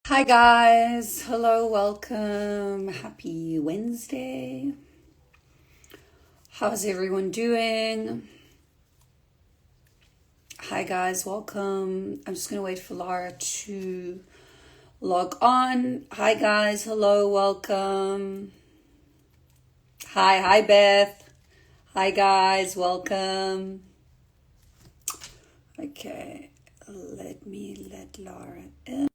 Hi guys, hello, welcome. Happy Wednesday. How's everyone doing? Hi guys, welcome. I'm just gonna wait for Laura to log on. Hi guys, hello, welcome. Hi Beth. Hi guys, welcome. Okay, let me let Laura in.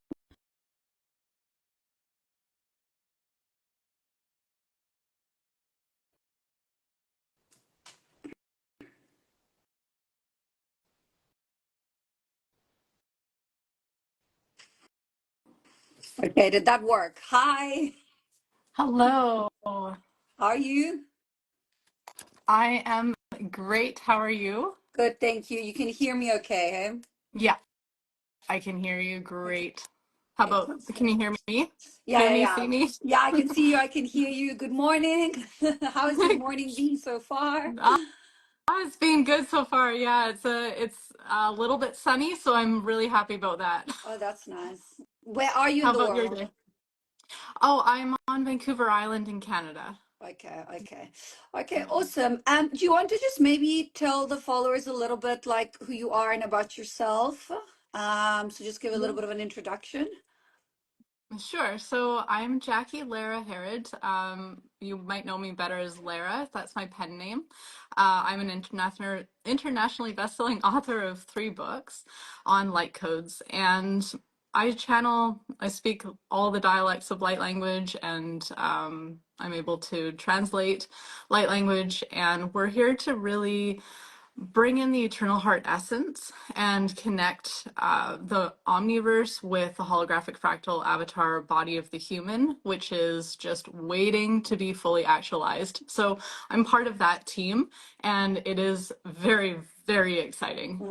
Okay, did that work? Hi, Hello. how are you? I am great. How are you? Good, thank you. You can hear me okay, hey? Yeah, I can hear you Okay. great. How about, Excellent. can you hear me? Yeah, Hear yeah, me, yeah. see me? Yeah, I can see you. I can hear you. Good morning. How has your morning been so far? Ah, it's been good so far. Yeah, it's a little bit sunny, so I'm really happy about that. Oh, that's nice. Where are you in How the about your world? day? Oh, I'm on Vancouver Island in Canada. Okay, awesome. Do you want to just maybe tell the followers a little bit like who you are and about yourself? So just give a little bit of an introduction. Sure. So I'm Jackie Lara Herod. You might know me better as Lara. That's my pen name. I'm an internationally best-selling author of 3 books on light codes, and I speak all the dialects of light language, and I'm able to translate light language. And we're here to really bring in the eternal heart essence and connect the omniverse with the holographic fractal avatar body of the human, which is just waiting to be fully actualized. So I'm part of that team, and it is very, very exciting.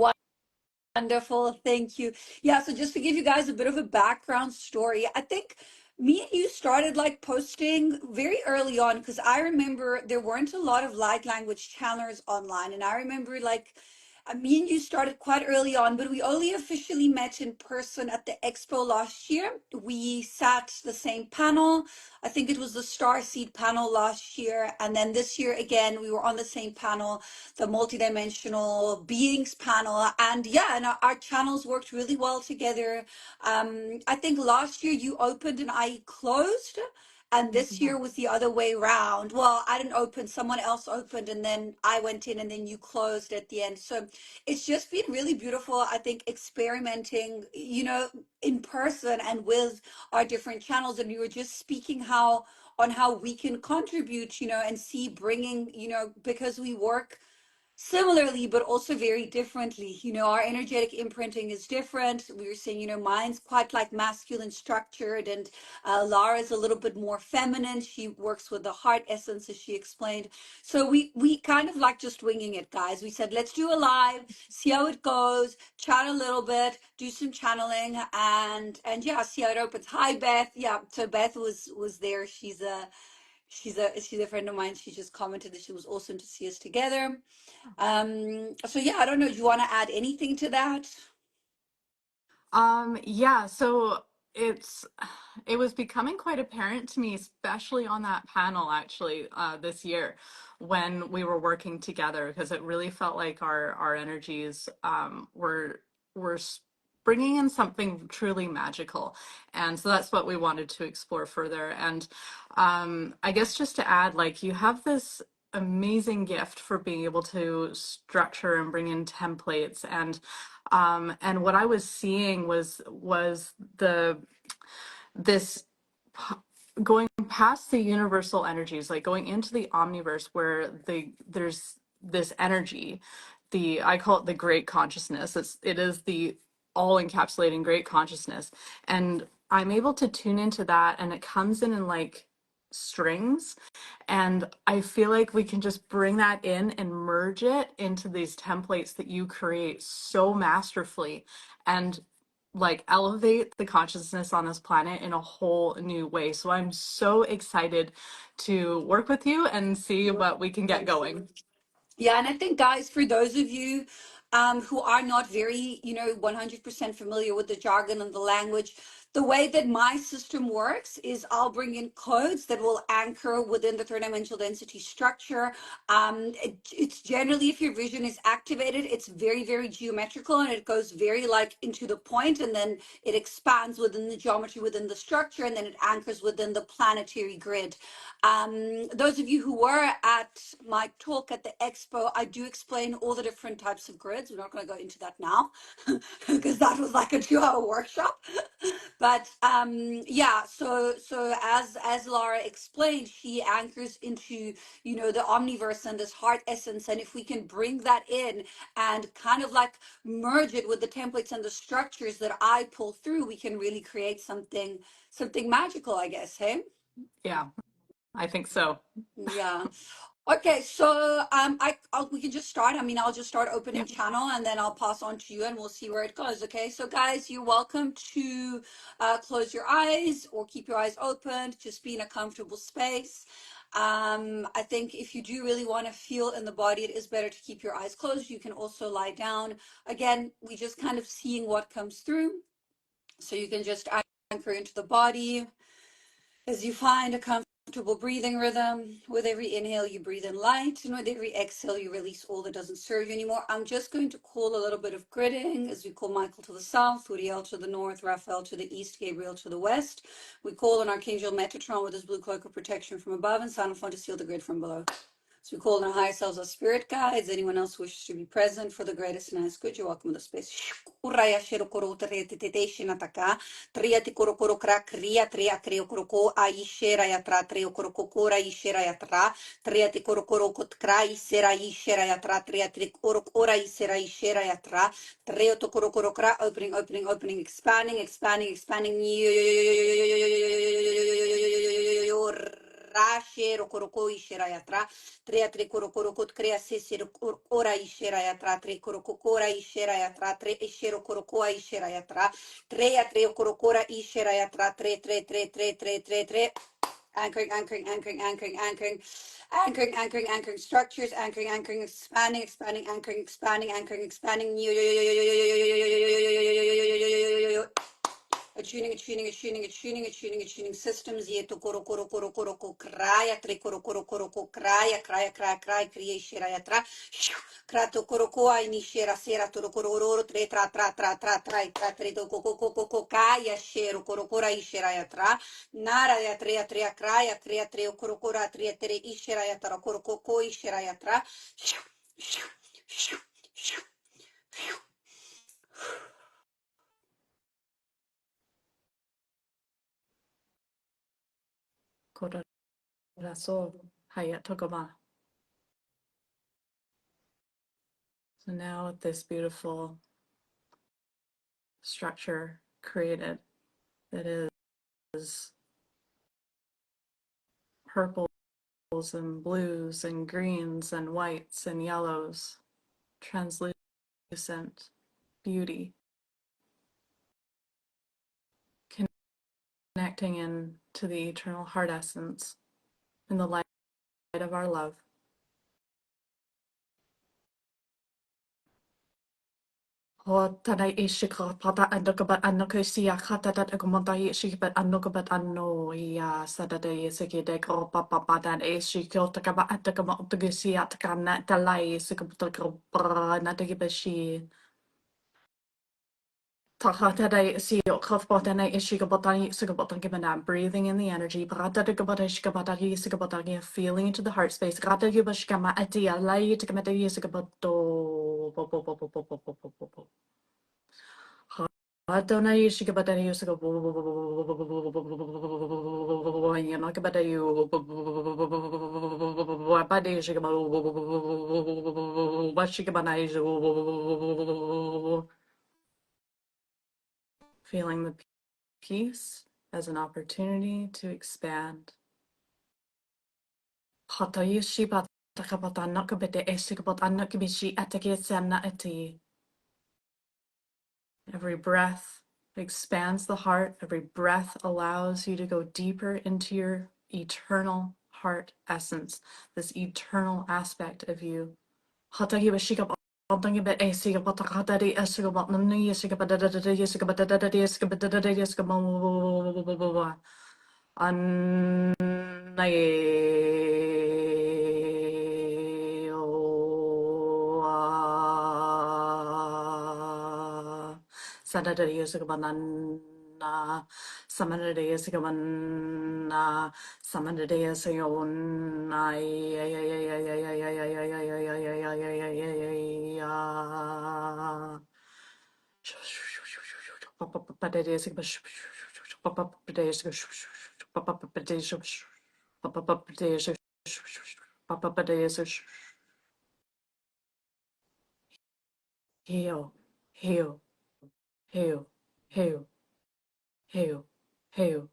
Wonderful, thank you. Yeah, so just to give you guys a bit of a background story, I think me and you started like posting very early on because I remember there weren't a lot of light language channelers online. And I remember like me and you started quite early on, but we only officially met in person at the expo last year. We sat the same panel. I think it was the Star Seed panel last year. And then this year again, we were on the same panel, the multidimensional beings panel. And yeah, and our channels worked really well together. I think last year you opened and I closed. And this Yeah. year was the other way around. Well, I didn't open, someone else opened, and then I went in, and then you closed at the end. So it's just been really beautiful, I think, experimenting, in person and with our different channels. And we were just speaking how we can contribute, and see bringing, because we work similarly but also very differently. Our energetic imprinting is different. We were saying, mine's quite like masculine structured, and Lara's a little bit more feminine. She works with the heart essence, as she explained. So we kind of like just winging it, guys. We said, let's do a live, see how it goes, chat a little bit, do some channeling, and yeah, see how it opens. Hi Beth. Yeah, so Beth was there. She's a friend of mine. She just commented that she was awesome to see us together. So yeah, I don't know. Do you want to add anything to that? Yeah, so it's it was becoming quite apparent to me, especially on that panel actually this year when we were working together, because it really felt like our energies were bringing in something truly magical, and so that's what we wanted to explore further. And I guess just to add, like, you have this amazing gift for being able to structure and bring in templates, and what I was seeing was the this going past the universal energies, like going into the omniverse, where there's this energy, the I call it the great consciousness. It is the all encapsulating great consciousness, and I'm able to tune into that, and it comes in like strings, and I feel like we can just bring that in and merge it into these templates that you create so masterfully, and like elevate the consciousness on this planet in a whole new way. So I'm so excited to work with you and see what we can get going. Yeah, and I think, guys, for those of you who are not very, 100% familiar with the jargon and the language, The way that my system works is I'll bring in codes that will anchor within the third dimensional density structure. It's generally, if your vision is activated, it's very, very geometrical, and it goes very like into the point, and then it expands within the geometry within the structure, and then it anchors within the planetary grid. Those of you who were at my talk at the expo, I do explain all the different types of grids. We're not going to go into that now because that was like a 2-hour workshop. But yeah, so as Laura explained, she anchors into, you know, the omniverse and this heart essence, and if we can bring that in and kind of like merge it with the templates and the structures that I pull through, we can really create something magical, I guess. Hey. Yeah, I think so. Yeah. Okay, so we can just start. I mean, I'll just start opening Yep. channel, and then I'll pass on to you, and we'll see where it goes. Okay, so guys, you're welcome to close your eyes or keep your eyes open. Just be in a comfortable space. I think if you do really want to feel in the body, it is better to keep your eyes closed. You can also lie down. Again, we just kind of seeing what comes through. So you can just anchor into the body as you find a comfortable breathing rhythm. With every inhale, you breathe in light, and with every exhale, you release all that doesn't serve you anymore. I'm just going to call a little bit of gridding as we call Michael to the south, Uriel to the north, Raphael to the east, Gabriel to the west. We call on Archangel Metatron with his blue cloak of protection from above, and Son of Fun to seal the grid from below. So we call on our higher selves, our spirit guides. Anyone else who wishes to be present for the greatest and highest good, you're welcome to the space. Uraya shiro koro te shinataka. Tria ti koro koro kra kria tria krio koro ko aishera yatra trio koro kora ishera yatra. Tria ti koro koro kot kra isera ishera yatra. Tria ti koro kora isera ishera yatra. Trio to koro koro kra. Opening, opening, opening, expanding, expanding, expanding. Rashero koroko ishera yatra. Tria tre korokoro kot krea sesero ora ishera yatra. Tre korokora ishera yatra. Tre ishero korokoa ishera yatra. Trea tre korokora ishera yatra. Tre. Anchoring, anchoring, anchoring, anchoring, anchoring, anchoring, anchoring, anchoring structures, anchoring, anchoring, expanding, expanding, anchoring, expanding, anchoring, expanding. Attuning systems. Yeto koro koro koro koro ko kraya tre koro koro koro ko kraya kraya kraya kraya kriye shira yatra krato koro ko ai ni shira sera toro koro oro tre tra tra tra tra tra tra tre to ko kaya shero koro kora ishira yatra nara ya tre kraya tre koro kora tre ishira yatra koro ko ishira yatra. Koraso hayat togama. So now with this beautiful structure created that is purples and blues and greens and whites and yellows, translucent beauty, connecting in to the eternal heart essence in the light of our love. Tanay ishika pata anokabat anokusia hatatat agumontai shibat anokabat ano ya sadade sikide ko papa padan ishiko takaba atakama utagisia takana talai sikabutaka natagibashi. Tahataday sio kafbotana ishikabotani sikabotang gibana breathing in the energy, bratadagabata shikabatagi sikabotagi feeling into the heart space, ratagibashkama atia lai takamatagi sikaboto. Adonai shikabata you sika yanakabata you abadi shikabata washikabana feeling the peace as an opportunity to expand. Hatayi shibata kabata nakabete eshikabata nakabishi atakesana ati. Every breath expands the heart. Every breath allows you to go deeper into your eternal heart essence, this eternal aspect of you. Something about AC about the Hatari Escabot, the Yesicabata, Yesicabata, Yesicabata, Saturday is a banana, Summer day is a banana, Summer day is a own. Heal, heal, heal, heal, heal, heal,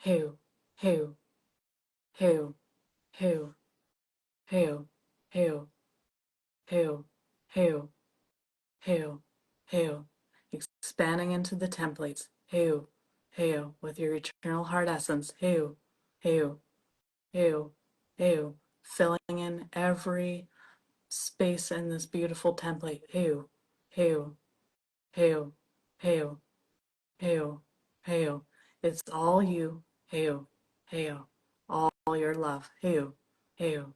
heal, heal, heal, heal, heal, heal, heal, heal, heal, heal, expanding into the templates. Heal, heal, with your eternal heart essence. Heal, heal, heal, heal, filling in every space in this beautiful template. Heal, heal, heal, heal, heal, heal. It's all you. Heal, heal, all your love. Heal, heal,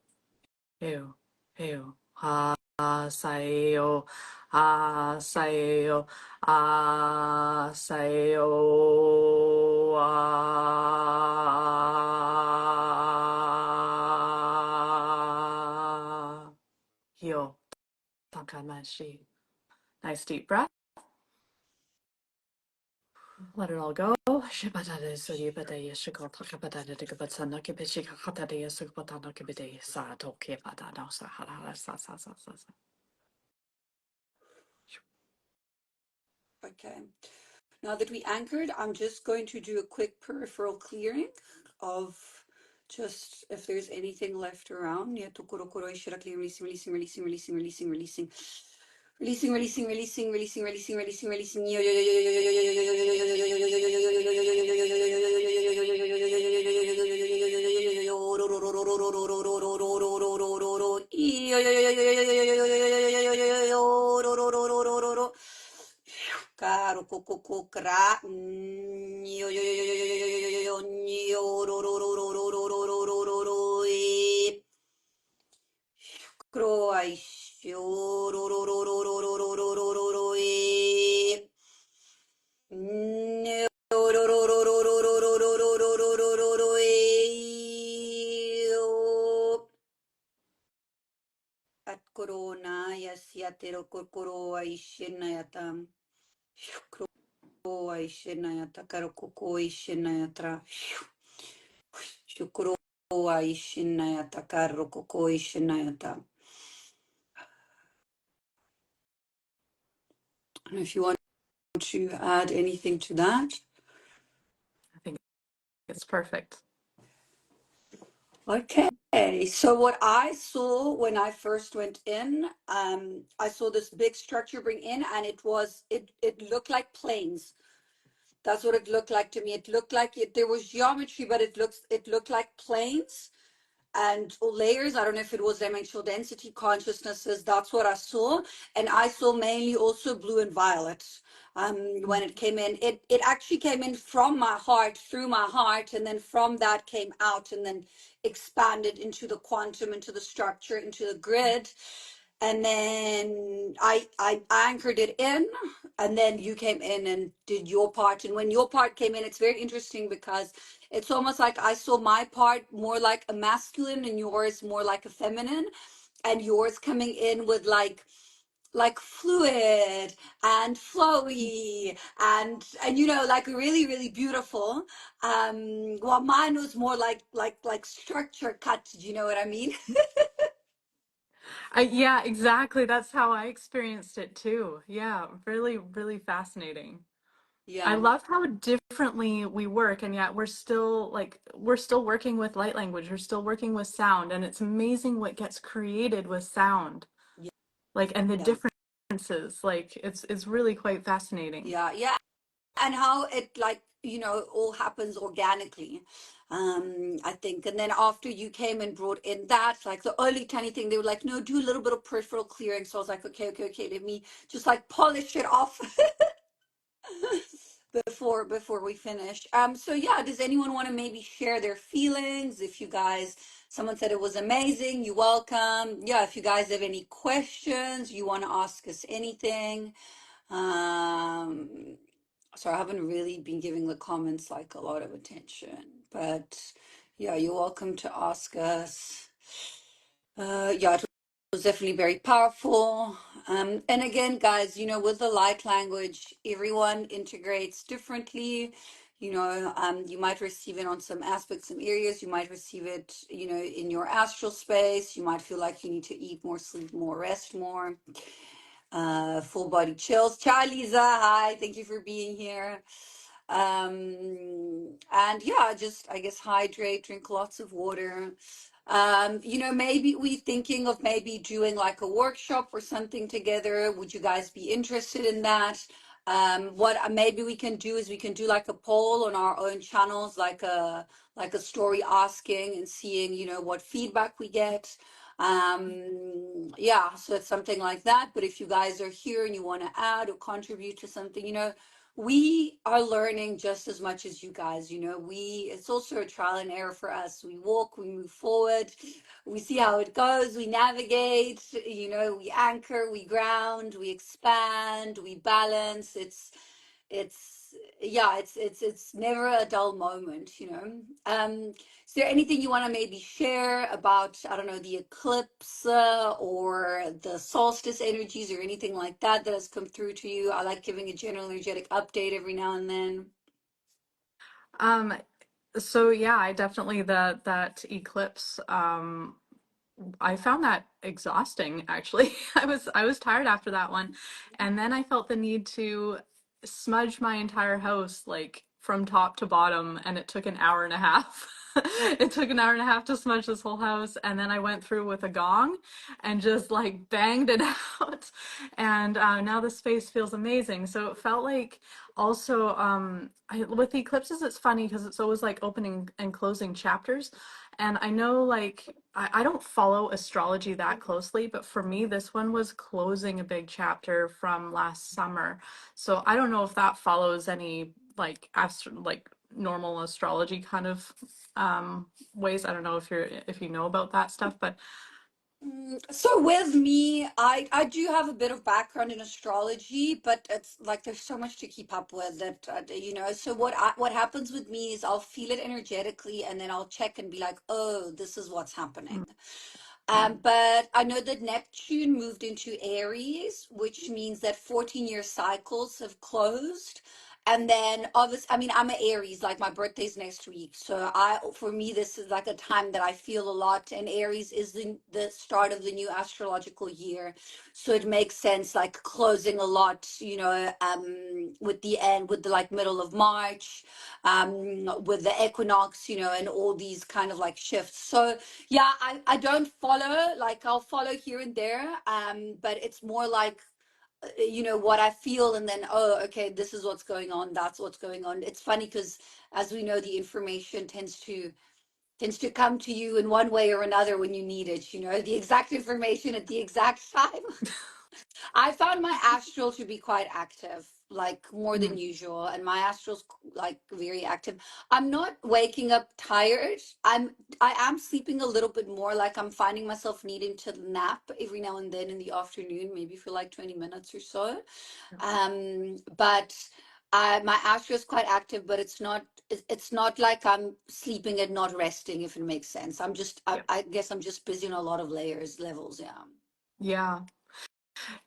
heal, heal. Ha sayo, ha sayo, ha sayo, ah. Heal. Takamashi. Nice deep breath. Let it all go. Shibata suyibata yeshiko takabata dikabatsana kibishika hatade yesukbatana kibide sato kibata no sahara sa. Okay. Now that we anchored, I'm just going to do a quick peripheral clearing of just if there's anything left around. Yeah, releasing, releasing, releasing, releasing, releasing, releasing. Releasing, releasing, releasing, releasing, releasing, releasing, releasing. Caro coco cra croai at corona yasiatero corcoro aishenayatam cro aishenayata caro coco aishenayatra shukro aishenayata caro coco aishenayata. And if you want to add anything to that. I think it's perfect. Okay, so what I saw when I first went in, I saw this big structure bring in, and it looked like planes. That's what it looked like to me. It looked like there was geometry, but it looked like planes and layers. I don't know if it was dimensional density consciousnesses. That's what I saw, and I saw mainly also blue and violet. When it came in, it actually came in from my heart, through my heart, and then from that came out and then expanded into the quantum, into the structure, into the grid. And then I anchored it in, and then you came in and did your part. And when your part came in, it's very interesting because it's almost like I saw my part more like a masculine and yours more like a feminine, and yours coming in with like fluid and flowy and like really really beautiful. Well, mine was more like structure cut. Do you know what I mean? Yeah, exactly. That's how I experienced it too. Yeah, really, really fascinating. I Yeah, love how differently we work, and yet we're still working with light language. We're still working with sound, and it's amazing what gets created with sound. yeah, Like, and the yeah, differences. Like, it's really quite fascinating. yeah, yeah. And how it like all happens organically. I think. And then after you came and brought in that, like the only tiny thing, they were like, no, do a little bit of peripheral clearing. So I was like, okay, okay, okay, let me just like polish it off before we finish. So yeah, does anyone want to maybe share their feelings? If you guys, someone said it was amazing, you welcome. Yeah, if you guys have any questions, you want to ask us anything. Um, so I haven't really been giving the comments like a lot of attention, but yeah, you're welcome to ask us. Yeah, it was definitely very powerful. And again, guys, with the light language, everyone integrates differently. You might receive it on some aspects, some areas. You might receive it, in your astral space. You might feel like you need to eat more, sleep more, rest more. Full body chills. Ciao, Lisa. Hi. Thank you for being here. And yeah, just I guess hydrate, drink lots of water. Maybe we thinking of maybe doing like a workshop or something together. Would you guys be interested in that? What maybe we can do is we can do like a poll on our own channels, like a story asking and seeing, what feedback we get. Yeah, so it's something like that. But if you guys are here and you want to add or contribute to something, we are learning just as much as you guys. It's also a trial and error for us. We walk, we move forward, we see how it goes, we navigate, we anchor, we ground, we expand, we balance. It's yeah, it's never a dull moment. Is there anything you want to maybe share about, I don't know, the eclipse or the solstice energies or anything like that that has come through to you? I like giving a general energetic update every now and then. Um, so yeah, I definitely that eclipse. I found that exhausting actually. I was tired after that one. And then I felt the need to smudge my entire house like from top to bottom, and it took an hour and a half. It took an hour and a half to smudge this whole house, and then I went through with a gong and just like banged it out. And now the space feels amazing. So it felt like also with the eclipses, it's funny because it's always like opening and closing chapters. And I know, like, I don't follow astrology that closely, but for me, this one was closing a big chapter from last summer. So I don't know if that follows any like like normal astrology kind of ways. I don't know if you know about that stuff, but So with me, I do have a bit of background in astrology, but it's like there's so much to keep up with that, So what happens with me is I'll feel it energetically, and then I'll check and be like, oh, this is what's happening. But I know that Neptune moved into Aries, which means that 14-year cycles have closed. And then obviously, I mean, I'm an Aries, like my birthday's next week. So for me, this is like a time that I feel a lot. And Aries is the start of the new astrological year. So it makes sense, like closing a lot, with the end, with the like middle of March, with the equinox, and all these kind of like shifts. So yeah, I don't follow, like I'll follow here and there, but it's more like what I feel, and then, oh, okay, this is what's going on, that's what's going on. It's funny because, as we know, the information tends to come to you in one way or another when you need it, the exact information at the exact time. I found my astral to be quite active, like more than mm, usual, and my astral's like very active. I'm not waking up tired. I am sleeping a little bit more, like I'm finding myself needing to nap every now and then in the afternoon, maybe for like 20 minutes or so. But my astral is quite active, but it's not like I'm sleeping and not resting, if it makes sense. I'm just I, yeah. I guess I'm just busy on a lot of levels, yeah. Yeah.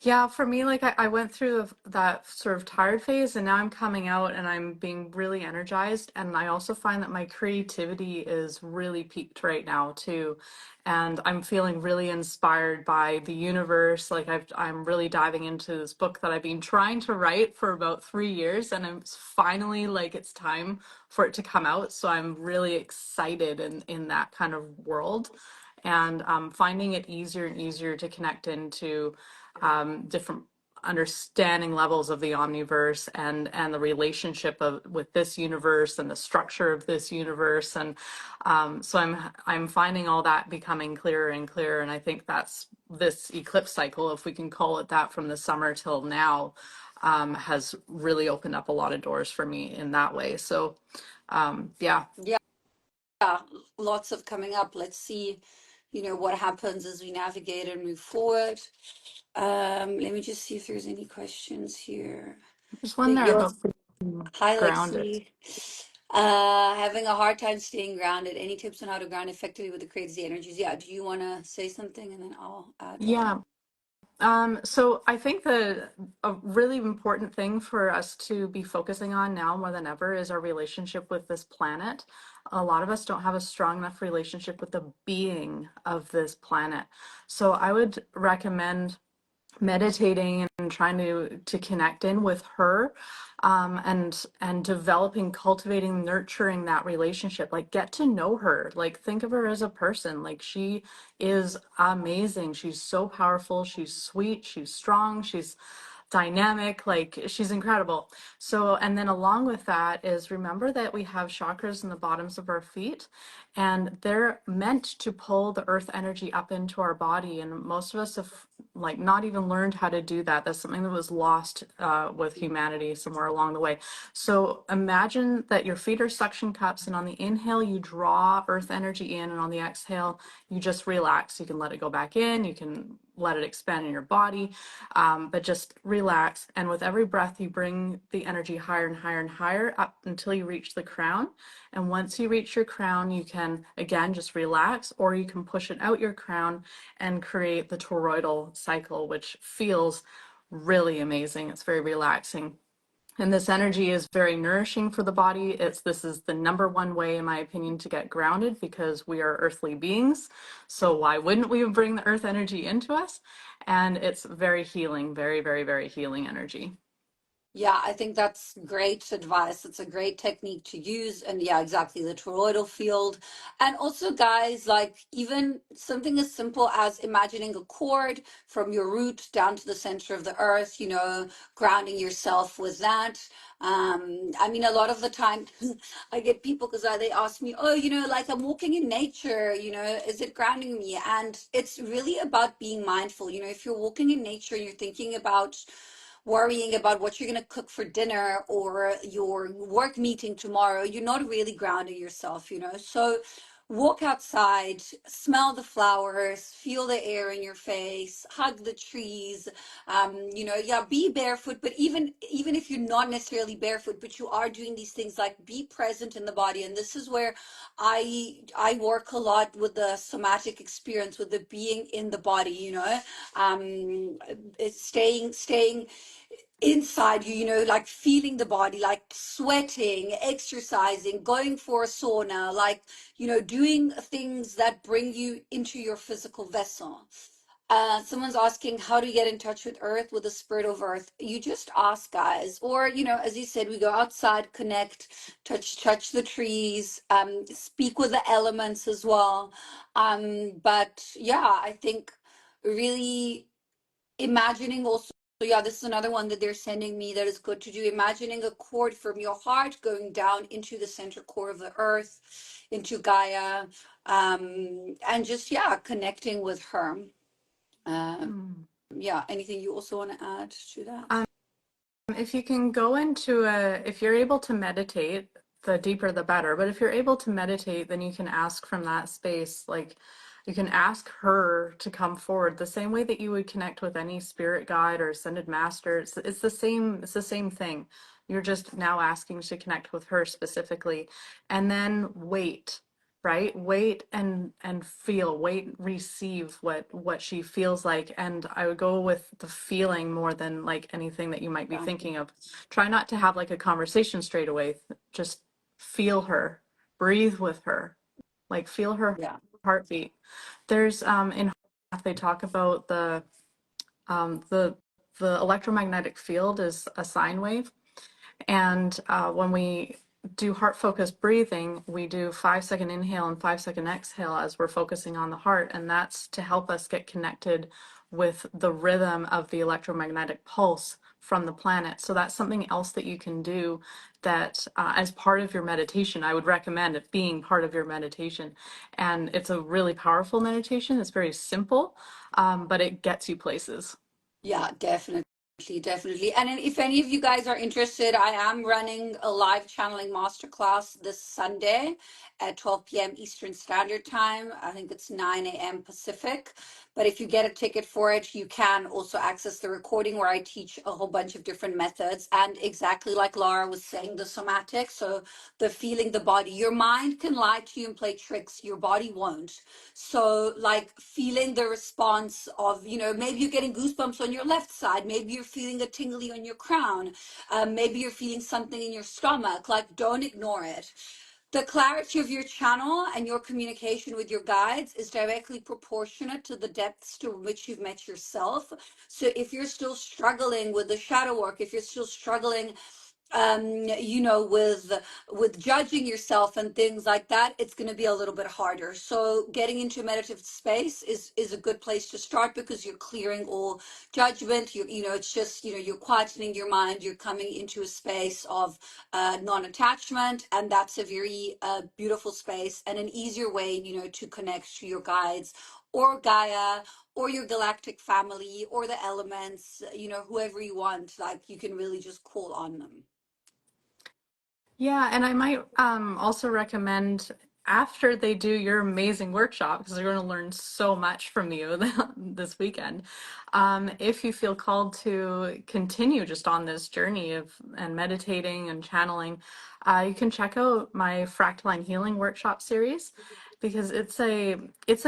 Yeah, for me, like I went through that sort of tired phase, and now I'm coming out and I'm being really energized. And I also find that my creativity is really peaked right now too. And I'm feeling really inspired by the universe. Like I'm really diving into this book that I've been trying to write for about 3 years, and I'm finally like it's time for it to come out. So I'm really excited in that kind of world, and finding it easier and easier to connect into different understanding levels of the omniverse and the relationship of with this universe and the structure of this universe. And so I'm finding all that becoming clearer and clearer. And I think that's this eclipse cycle, if we can call it that, from the summer till now, has really opened up a lot of doors for me in that way. So yeah. Yeah, lots of coming up. Let's see, what happens as we navigate and move forward. Let me just see if there's any questions here. There's one That there you're about being Hi, grounded. Lexi. Having a hard time staying grounded. Any tips on how to ground effectively with the crazy energies? Yeah, do you want to say something and then I'll add on? Yeah. So I think that a really important thing for us to be focusing on now more than ever is our relationship with this planet. A lot of us don't have a strong enough relationship with the being of this planet. So I would recommend meditating and trying to connect in with her, and developing, cultivating, nurturing that relationship. Like, get to know her, like think of her as a person. Like, she is amazing, she's so powerful, she's sweet, she's strong, she's dynamic, like she's incredible. So, and then along with that is, remember that we have chakras in the bottoms of our feet, and they're meant to pull the earth energy up into our body. And most of us have like not even learned how to do that. That's something that was lost with humanity somewhere along the way. So imagine that your feet are suction cups, and on the inhale you draw earth energy in, and on the exhale you just relax. You can let it go back in, you can let it expand in your body, but just relax. And with every breath, you bring the energy higher and higher and higher up until you reach the crown. And once you reach your crown, you can again just relax, or you can push it out your crown and create the toroidal cycle, which feels really amazing. It's very relaxing. And this energy is very nourishing for the body. This is the number one way, in my opinion, to get grounded, because we are earthly beings. So why wouldn't we bring the earth energy into us? And it's very healing, very, very, very healing energy. Yeah, I think that's great advice. It's a great technique to use. And yeah, exactly, the toroidal field. And also, guys, like even something as simple as imagining a cord from your root down to the center of the earth, grounding yourself with that. I mean, a lot of the time I get people because they ask me, oh, like I'm walking in nature, is it grounding me? And it's really about being mindful. If you're walking in nature and you're thinking about worrying about what you're going to cook for dinner or your work meeting tomorrow, you're not really grounding yourself. So walk outside, smell the flowers, feel the air in your face, hug the trees. Yeah, be barefoot, but even if you're not necessarily barefoot, but you are doing these things, like be present in the body. And this is where I work a lot with the somatic experience, with the being in the body. It's staying inside you, like feeling the body, like sweating, exercising, going for a sauna, like, doing things that bring you into your physical vessel. Someone's asking, how do you get in touch with earth, with the spirit of earth? You just ask, guys. Or, as you said, we go outside, connect, touch the trees, speak with the elements as well. But yeah, I think really imagining also, yeah, this is another one that they're sending me that is good to do. Imagining a cord from your heart going down into the center core of the earth, into Gaia, and just, yeah, connecting with her. um Mm. yeah, anything you also want to add to that? Um, if you can go into if you're able to meditate, the deeper the better. But if you're able to meditate, then you can ask from that space. Like, you can ask her to come forward the same way that you would connect with any spirit guide or ascended master. It's the same. It's the same thing. You're just now asking to connect with her specifically, and then wait. Right, wait and feel, wait, receive what she feels like. And I would go with the feeling more than like anything that you might be Yeah, thinking of. Try not to have like a conversation straight away. Just feel her, breathe with her, like feel her yeah, heartbeat. There's in they talk about um the the electromagnetic field is a sine wave. And when we do heart focused breathing, we do 5-second inhale and 5-second exhale as we're focusing on the heart. And that's to help us get connected with the rhythm of the electromagnetic pulse from the planet. So that's something else that you can do that as part of your meditation. I would recommend it being part of your meditation. And it's a really powerful meditation. It's very simple, but it gets you places. Yeah, definitely. Definitely. And then if any of you guys are interested, I am running a live channeling masterclass this Sunday at 12 p.m. Eastern Standard Time. I think it's 9 a.m. Pacific. But if you get a ticket for it, you can also access the recording where I teach a whole bunch of different methods. And exactly like Laura was saying, the somatic, so the feeling the body. Your mind can lie to you and play tricks, your body won't. So, like feeling the response of, maybe you're getting goosebumps on your left side, maybe you're feeling a tingly on your crown, maybe you're feeling something in your stomach. Like, don't ignore it. The clarity of your channel and your communication with your guides is directly proportionate to the depths to which you've met yourself. So, if you're still struggling with the shadow work, if you're still struggling with judging yourself and things like that, it's going to be a little bit harder. So getting into a meditative space is a good place to start, because you're clearing all judgment. It's just, you're quietening your mind, you're coming into a space of non-attachment, and that's a very beautiful space and an easier way, to connect to your guides or Gaia or your galactic family or the elements, whoever you want. Like, you can really just call on them. Yeah, and I might also recommend after they do your amazing workshop, because they're going to learn so much from you this weekend. If you feel called to continue just on this journey of and meditating and channeling, you can check out my Fractaline Healing Workshop series, because it's a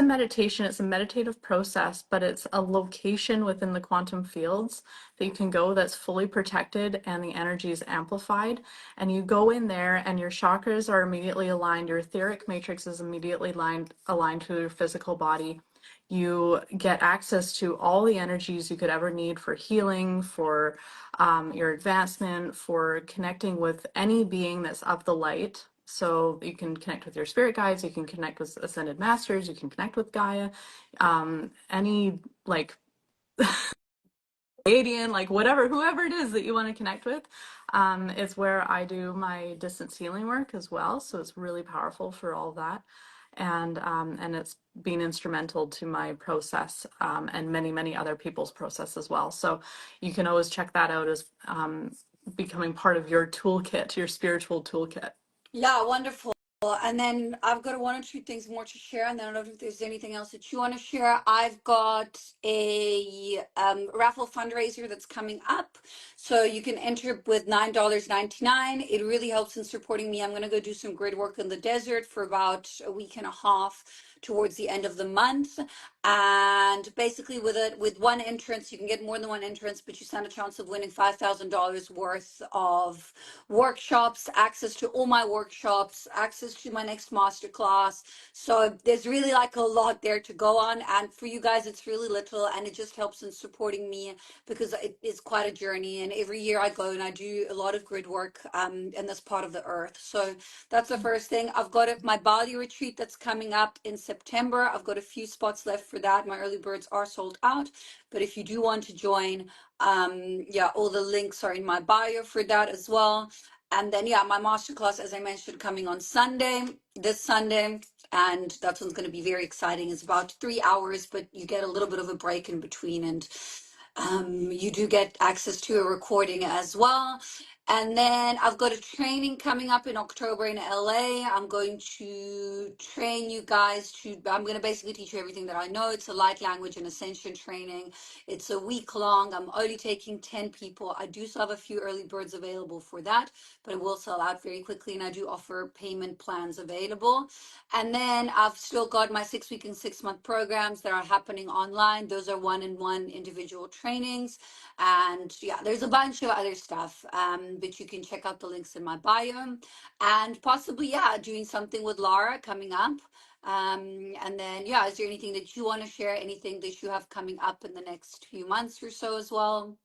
meditation, it's a meditative process, but it's a location within the quantum fields that you can go that's fully protected and the energy is amplified. And you go in there and your chakras are immediately aligned, your etheric matrix is immediately aligned to your physical body. You get access to all the energies you could ever need for healing, for your advancement, for connecting with any being that's of the light. So you can connect with your spirit guides, you can connect with ascended masters, you can connect with Gaia, any like Canadian, like whatever, whoever it is that you want to connect with, is where I do my distance healing work as well. So it's really powerful for all that. And it's been instrumental to my process, and many, many other people's process as well. So you can always check that out as becoming part of your toolkit, your spiritual toolkit. Yeah, wonderful. And then I've got one or two things more to share, and then I don't know if there's anything else that you want to share. I've got a raffle fundraiser that's coming up, so you can enter with $9.99. It really helps in supporting me. I'm going to go do some grid work in the desert for about a week and a half towards the end of the month. And basically, with one entrance, you can get more than one entrance, but you stand a chance of winning $5,000 worth of workshops, access to all my workshops, access to my next masterclass. So there's really like a lot there to go on. And for you guys, it's really little, and it just helps in supporting me, because it is quite a journey. And every year I go and I do a lot of grid work in this part of the earth. So that's the first thing. I've got my Bali retreat that's coming up in September. I've got a few spots left for that. My early birds are sold out. But if you do want to join, yeah, all the links are in my bio for that as well. And then, yeah, my masterclass, as I mentioned, coming on this Sunday, and that's one's going to be very exciting. It's about 3 hours, but you get a little bit of a break in between, and you do get access to a recording as well. And then I've got a training coming up in October in LA. I'm going to train you guys I'm going to basically teach you everything that I know. It's a light language and ascension training. It's a week long. I'm only taking 10 people. I do still have a few early birds available for that, but it will sell out very quickly. And I do offer payment plans available. And then I've still got my 6 week and 6 month programs that are happening online. Those are one-on-one individual trainings. And yeah, there's a bunch of other stuff, but you can check out the links in my bio. And possibly, yeah, doing something with Laura coming up. And then, yeah, is there anything that you want to share? Anything that you have coming up in the next few months or so as well?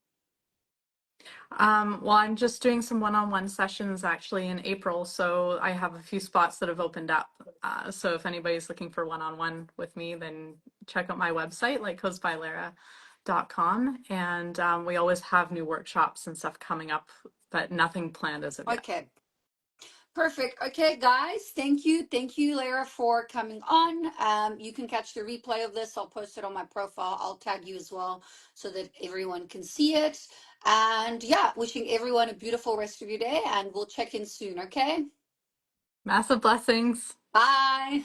Well, I'm just doing some one-on-one sessions actually in April, so I have a few spots that have opened up. So if anybody's looking for one-on-one with me, then check out my website, Light Codes by Lara. lightcodes.com. And we always have new workshops and stuff coming up, but nothing planned as of yet. Okay. Perfect. Okay, guys, thank you. Thank you, Lara, for coming on. You can catch the replay of this. I'll post it on my profile. I'll tag you as well so that everyone can see it. And yeah, wishing everyone a beautiful rest of your day, and we'll check in soon, okay? Massive blessings. Bye.